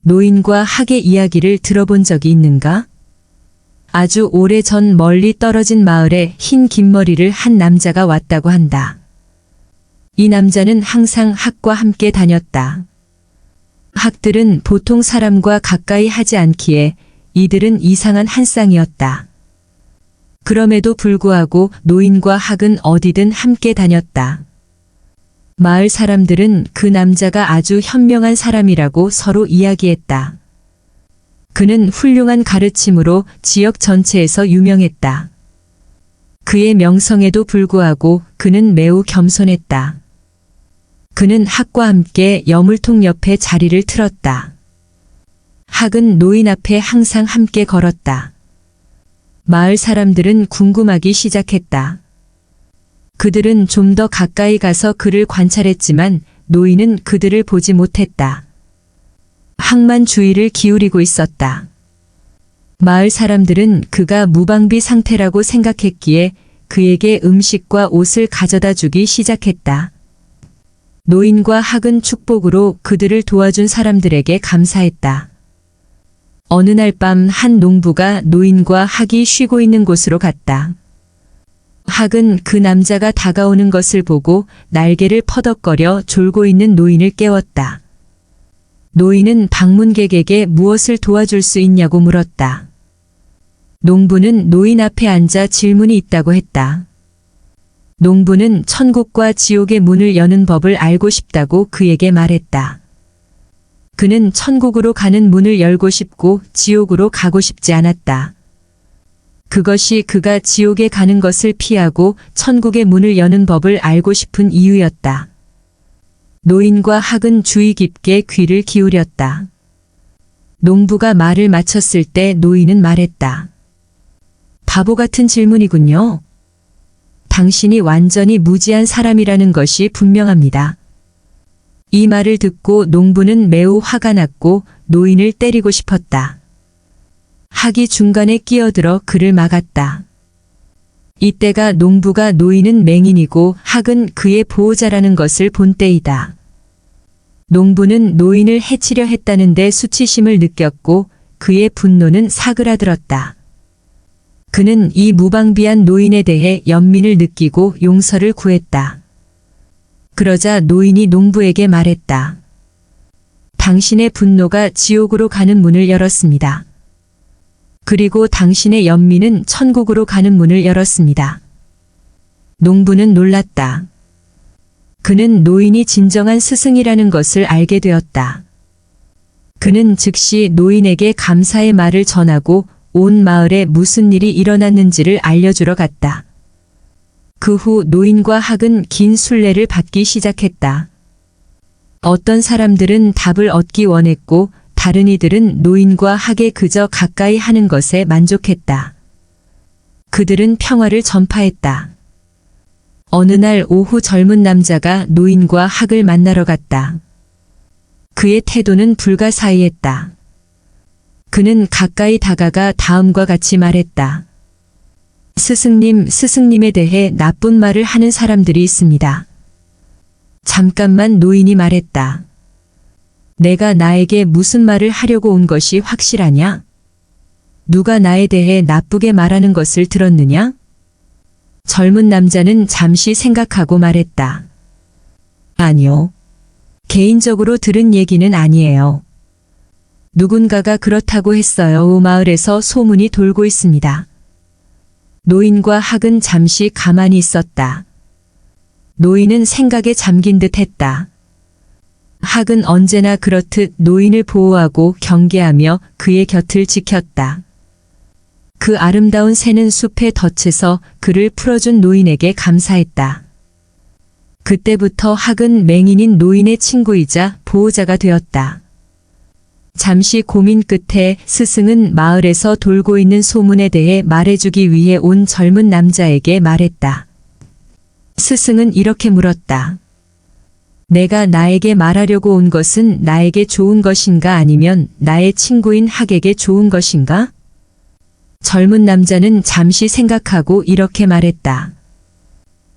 노인과 학의 이야기를 들어본 적이 있는가? 아주 오래전 멀리 떨어진 마을에 흰 긴 머리를 한 남자가 왔다고 한다. 이 남자는 항상 학과 함께 다녔다. 학들은 보통 사람과 가까이 하지 않기에 이들은 이상한 한 쌍이었다. 그럼에도 불구하고 노인과 학은 어디든 함께 다녔다. 마을 사람들은 그 남자가 아주 현명한 사람이라고 서로 이야기했다. 그는 훌륭한 가르침으로 지역 전체에서 유명했다. 그의 명성에도 불구하고 그는 매우 겸손했다. 그는 학과 함께 여물통 옆에 자리를 틀었다. 학은 노인 앞에 항상 함께 걸었다. 마을 사람들은 궁금하기 시작했다. 그들은 좀 더 가까이 가서 그를 관찰했지만 노인은 그들을 보지 못했다. 학만 주의를 기울이고 있었다. 마을 사람들은 그가 무방비 상태라고 생각했기에 그에게 음식과 옷을 가져다 주기 시작했다. 노인과 학은 축복으로 그들을 도와준 사람들에게 감사했다. 어느 날 밤 한 농부가 노인과 학이 쉬고 있는 곳으로 갔다. 학은 그 남자가 다가오는 것을 보고 날개를 퍼덕거려 졸고 있는 노인을 깨웠다. 노인은 방문객에게 무엇을 도와줄 수 있냐고 물었다. 농부는 노인 앞에 앉아 질문이 있다고 했다. 농부는 천국과 지옥의 문을 여는 법을 알고 싶다고 그에게 말했다. 그는 천국으로 가는 문을 열고 싶고 지옥으로 가고 싶지 않았다. 그것이 그가 지옥에 가는 것을 피하고 천국의 문을 여는 법을 알고 싶은 이유였다. 노인과 학은 주의 깊게 귀를 기울였다. 농부가 말을 마쳤을 때 노인은 말했다. 바보 같은 질문이군요. 당신이 완전히 무지한 사람이라는 것이 분명합니다. 이 말을 듣고 농부는 매우 화가 났고 노인을 때리고 싶었다. 학이 중간에 끼어들어 그를 막았다. 이때가 농부가 노인은 맹인이고 학은 그의 보호자라는 것을 본 때이다. 농부는 노인을 해치려 했다는데 수치심을 느꼈고 그의 분노는 사그라들었다. 그는 이 무방비한 노인에 대해 연민을 느끼고 용서를 구했다. 그러자 노인이 농부에게 말했다. 당신의 분노가 지옥으로 가는 문을 열었습니다. 그리고 당신의 연민은 천국으로 가는 문을 열었습니다. 농부는 놀랐다. 그는 노인이 진정한 스승이라는 것을 알게 되었다. 그는 즉시 노인에게 감사의 말을 전하고 온 마을에 무슨 일이 일어났는지를 알려주러 갔다. 그 후 노인과 학은 긴 순례를 받기 시작했다. 어떤 사람들은 답을 얻기 원했고 다른 이들은 노인과 학에 그저 가까이 하는 것에 만족했다. 그들은 평화를 전파했다. 어느 날 오후 젊은 남자가 노인과 학을 만나러 갔다. 그의 태도는 불가사의했다. 그는 가까이 다가가 다음과 같이 말했다. 스승님, 스승님에 대해 나쁜 말을 하는 사람들이 있습니다. 잠깐만, 노인이 말했다. 내가 나에게 무슨 말을 하려고 온 것이 확실하냐? 누가 나에 대해 나쁘게 말하는 것을 들었느냐? 젊은 남자는 잠시 생각하고 말했다. 아니요. 개인적으로 들은 얘기는 아니에요. 누군가가 그렇다고 했어요. 마을에서 소문이 돌고 있습니다. 노인과 학은 잠시 가만히 있었다. 노인은 생각에 잠긴 듯 했다. 학은 언제나 그렇듯 노인을 보호하고 경계하며 그의 곁을 지켰다. 그 아름다운 새는 숲에 덫에서 그를 풀어준 노인에게 감사했다. 그때부터 학은 맹인인 노인의 친구이자 보호자가 되었다. 잠시 고민 끝에 스승은 마을에서 돌고 있는 소문에 대해 말해주기 위해 온 젊은 남자에게 말했다. 스승은 이렇게 물었다. 내가 나에게 말하려고 온 것은 나에게 좋은 것인가 아니면 나의 친구인 학에게 좋은 것인가? 젊은 남자는 잠시 생각하고 이렇게 말했다.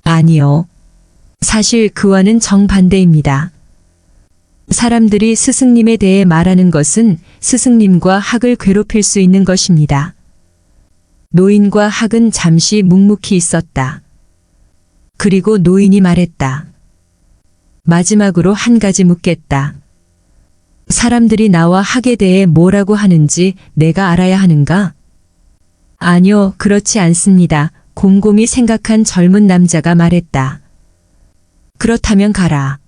아니요. 사실 그와는 정반대입니다. 사람들이 스승님에 대해 말하는 것은 스승님과 학을 괴롭힐 수 있는 것입니다. 노인과 학은 잠시 묵묵히 있었다. 그리고 노인이 말했다. 마지막으로 한 가지 묻겠다. 사람들이 나와 학에 대해 뭐라고 하는지 내가 알아야 하는가? 아니요, 그렇지 않습니다. 곰곰이 생각한 젊은 남자가 말했다. 그렇다면 가라.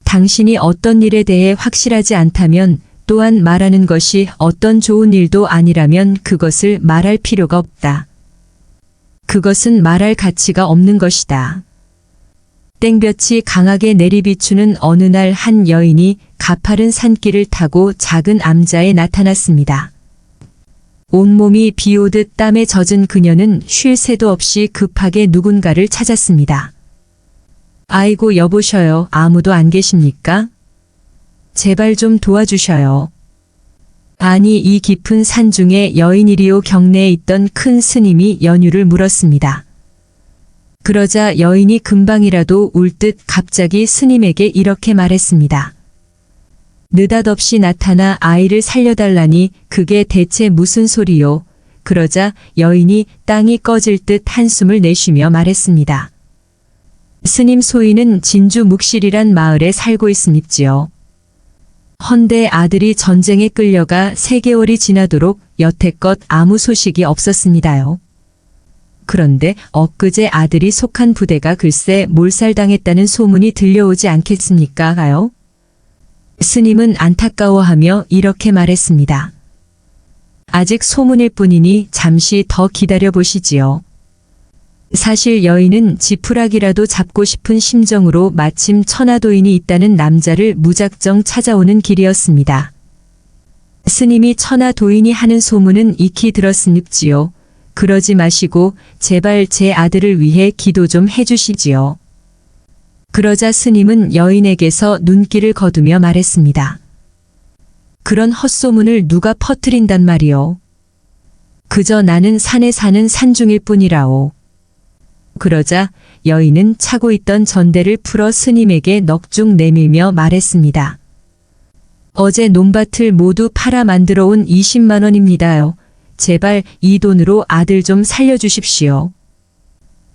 당신이 어떤 일에 대해 확실하지 않다면, 또한 말하는 것이 어떤 좋은 일도 아니라면 그것을 말할 필요가 없다. 그것은 말할 가치가 없는 것이다. 땡볕이 강하게 내리비추는 어느 날 한 여인이 가파른 산길을 타고 작은 암자에 나타났습니다. 온몸이 비오듯 땀에 젖은 그녀는 쉴 새도 없이 급하게 누군가를 찾았습니다. 아이고 여보셔요. 아무도 안 계십니까? 제발 좀 도와주셔요. 아니 이 깊은 산중에 여인이리오. 경내에 있던 큰 스님이 연유를 물었습니다. 그러자 여인이 금방이라도 울 듯 갑자기 스님에게 이렇게 말했습니다. 느닷없이 나타나 아이를 살려달라니 그게 대체 무슨 소리요? 그러자 여인이 땅이 꺼질 듯 한숨을 내쉬며 말했습니다. 스님 소인은 진주 묵실이란 마을에 살고 있습니지요. 헌데 아들이 전쟁에 끌려가 3개월이 지나도록 여태껏 아무 소식이 없었습니다요. 그런데 엊그제 아들이 속한 부대가 글쎄 몰살당했다는 소문이 들려오지 않겠습니까?가요? 스님은 안타까워하며 이렇게 말했습니다. 아직 소문일 뿐이니 잠시 더 기다려 보시지요. 사실 여인은 지푸라기라도 잡고 싶은 심정으로 마침 천하도인이 있다는 남자를 무작정 찾아오는 길이었습니다. 스님이 천하도인이 하는 소문은 익히 들었습니지요. 그러지 마시고 제발 제 아들을 위해 기도 좀 해주시지요. 그러자 스님은 여인에게서 눈길을 거두며 말했습니다. 그런 헛소문을 누가 퍼뜨린단 말이오. 그저 나는 산에 사는 산중일 뿐이라오. 그러자 여인은 차고 있던 전대를 풀어 스님에게 넋중 내밀며 말했습니다. 어제 논밭을 모두 팔아 만들어 온 20만 원입니다요. 제발 이 돈으로 아들 좀 살려주십시오.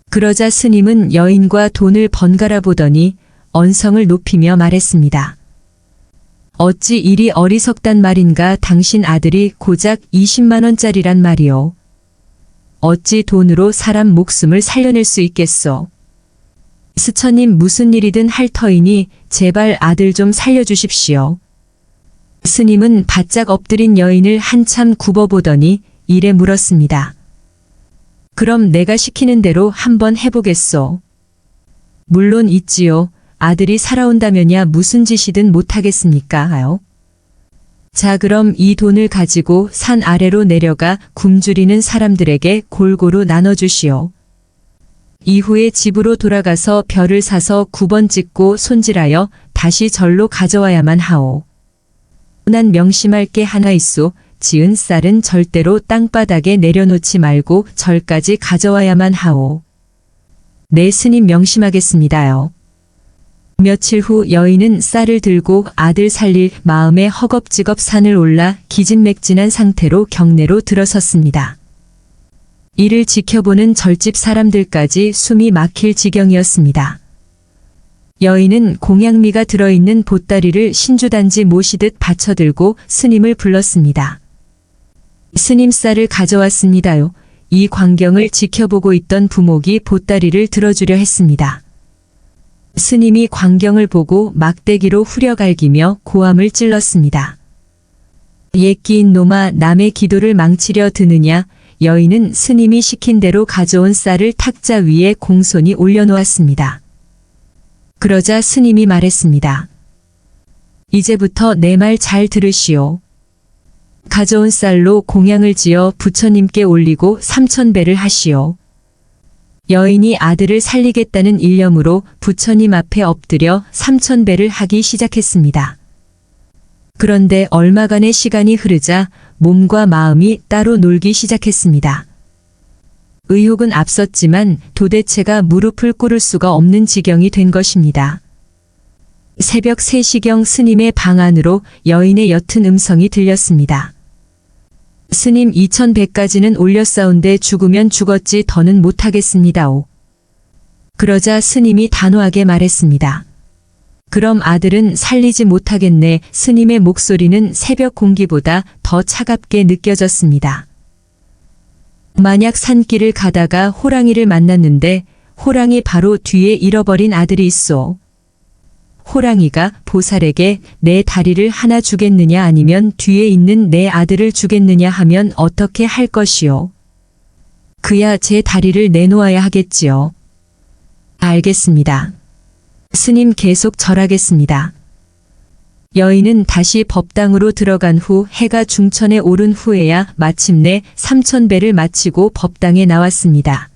그러자 스님은 여인과 돈을 번갈아 보더니 언성을 높이며 말했습니다. 어찌 이리 어리석단 말인가. 당신 아들이 고작 20만 원짜리란 말이오. 어찌 돈으로 사람 목숨을 살려낼 수 있겠소. 스처님 무슨 일이든 할 터이니 제발 아들 좀 살려주십시오. 스님은 바짝 엎드린 여인을 한참 굽어보더니 이래 물었습니다. 그럼 내가 시키는 대로 한번 해보겠소. 물론 있지요. 아들이 살아온다면야 무슨 짓이든 못하겠습니까?하요. 자 그럼 이 돈을 가지고 산 아래로 내려가 굶주리는 사람들에게 골고루 나눠주시오. 이후에 집으로 돌아가서 별을 사서 9번 찍고 손질하여 다시 절로 가져와야만 하오. 난 명심할 게 하나 있소. 지은 쌀은 절대로 땅바닥에 내려놓지 말고 절까지 가져와야만 하오. 네 스님 명심하겠습니다요. 며칠 후 여인은 쌀을 들고 아들 살릴 마음에 허겁지겁 산을 올라 기진맥진한 상태로 경내로 들어섰습니다. 이를 지켜보는 절집 사람들까지 숨이 막힐 지경이었습니다. 여인은 공양미가 들어있는 보따리를 신주단지 모시듯 받쳐들고 스님을 불렀습니다. 스님 쌀을 가져왔습니다요. 이 광경을 지켜보고 있던 부목이 보따리를 들어주려 했습니다. 스님이 광경을 보고 막대기로 후려갈기며 고함을 찔렀습니다. 예끼인 놈아 남의 기도를 망치려 드느냐. 여인은 스님이 시킨 대로 가져온 쌀을 탁자 위에 공손히 올려놓았습니다. 그러자 스님이 말했습니다. 이제부터 내 말 잘 들으시오. 가져온 쌀로 공양을 지어 부처님께 올리고 3,000배를 하시오. 여인이 아들을 살리겠다는 일념으로 부처님 앞에 엎드려 3,000배를 하기 시작했습니다. 그런데 얼마간의 시간이 흐르자 몸과 마음이 따로 놀기 시작했습니다. 의욕은 앞섰지만 도대체가 무릎을 꿇을 수가 없는 지경이 된 것입니다. 새벽 3시경 스님의 방 안으로 여인의 옅은 음성이 들렸습니다. 스님 2100까지는 올렸사온데 죽으면 죽었지 더는 못하겠습니다오. 그러자 스님이 단호하게 말했습니다. 그럼 아들은 살리지 못하겠네. 스님의 목소리는 새벽 공기보다 더 차갑게 느껴졌습니다. 만약 산길을 가다가 호랑이를 만났는데 호랑이 바로 뒤에 잃어버린 아들이 있소. 호랑이가 보살에게 내 다리를 하나 주겠느냐 아니면 뒤에 있는 내 아들을 주겠느냐 하면 어떻게 할 것이오? 그야 제 다리를 내놓아야 하겠지요. 알겠습니다. 스님 계속 절하겠습니다. 여인은 다시 법당으로 들어간 후 해가 중천에 오른 후에야 마침내 3000배를 마치고 법당에 나왔습니다.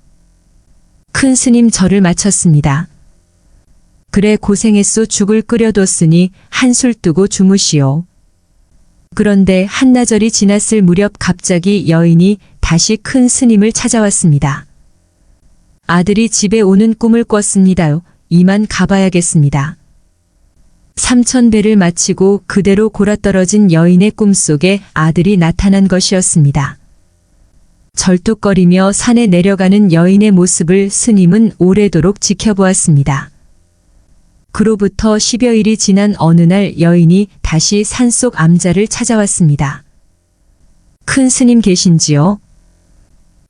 큰 스님 절을 마쳤습니다. 그래 고생했소. 죽을 끓여뒀으니 한술 뜨고 주무시오. 그런데 한나절이 지났을 무렵 갑자기 여인이 다시 큰 스님을 찾아왔습니다. 아들이 집에 오는 꿈을 꿨습니다요. 이만 가봐야겠습니다. 3000배를 마치고 그대로 골아떨어진 여인의 꿈속에 아들이 나타난 것이었습니다. 절뚝거리며 산에 내려가는 여인의 모습을 스님은 오래도록 지켜보았습니다. 그로부터 10여일이 지난 어느 날 여인이 다시 산속 암자를 찾아왔습니다. 큰 스님 계신지요?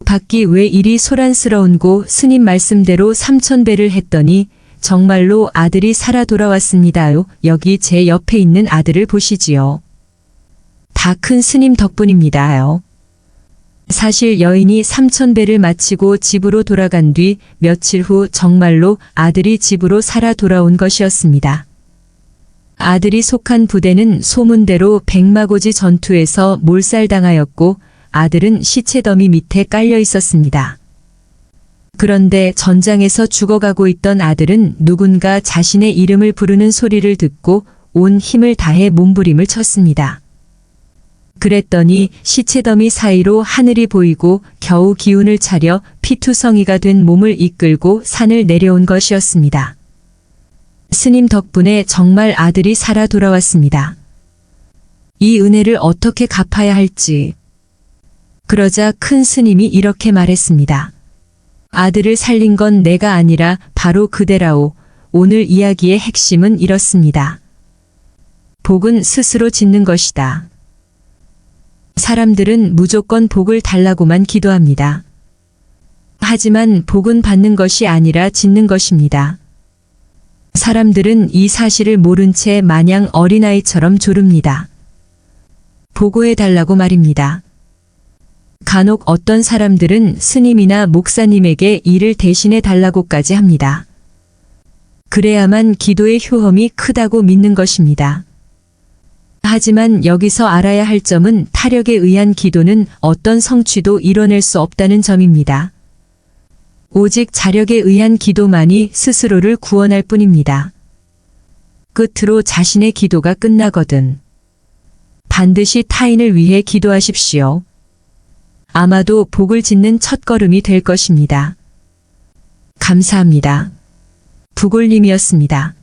밖이 왜 이리 소란스러운고? 스님 말씀대로 3000배를 했더니 정말로 아들이 살아 돌아왔습니다요. 여기 제 옆에 있는 아들을 보시지요. 다 큰 스님 덕분입니다요. 사실 여인이 3000배를 마치고 집으로 돌아간 뒤 며칠 후 정말로 아들이 집으로 살아 돌아온 것이었습니다. 아들이 속한 부대는 소문대로 백마고지 전투에서 몰살당하였고 아들은 시체 더미 밑에 깔려 있었습니다. 그런데 전장에서 죽어가고 있던 아들은 누군가 자신의 이름을 부르는 소리를 듣고 온 힘을 다해 몸부림을 쳤습니다. 그랬더니 시체 더미 사이로 하늘이 보이고 겨우 기운을 차려 피투성이가 된 몸을 이끌고 산을 내려온 것이었습니다. 스님 덕분에 정말 아들이 살아 돌아왔습니다. 이 은혜를 어떻게 갚아야 할지. 그러자 큰 스님이 이렇게 말했습니다. 아들을 살린 건 내가 아니라 바로 그대라오. 오늘 이야기의 핵심은 이렇습니다. 복은 스스로 짓는 것이다. 사람들은 무조건 복을 달라고만 기도합니다. 하지만 복은 받는 것이 아니라 짓는 것입니다. 사람들은 이 사실을 모른 채 마냥 어린아이처럼 조릅니다. 보고해 달라고 말입니다. 간혹 어떤 사람들은 스님이나 목사님에게 일을 대신해 달라고까지 합니다. 그래야만 기도의 효험이 크다고 믿는 것입니다. 하지만 여기서 알아야 할 점은 타력에 의한 기도는 어떤 성취도 이뤄낼 수 없다는 점입니다. 오직 자력에 의한 기도만이 스스로를 구원할 뿐입니다. 끝으로 자신의 기도가 끝나거든 반드시 타인을 위해 기도하십시오. 아마도 복을 짓는 첫걸음이 될 것입니다. 감사합니다. 부골님이었습니다.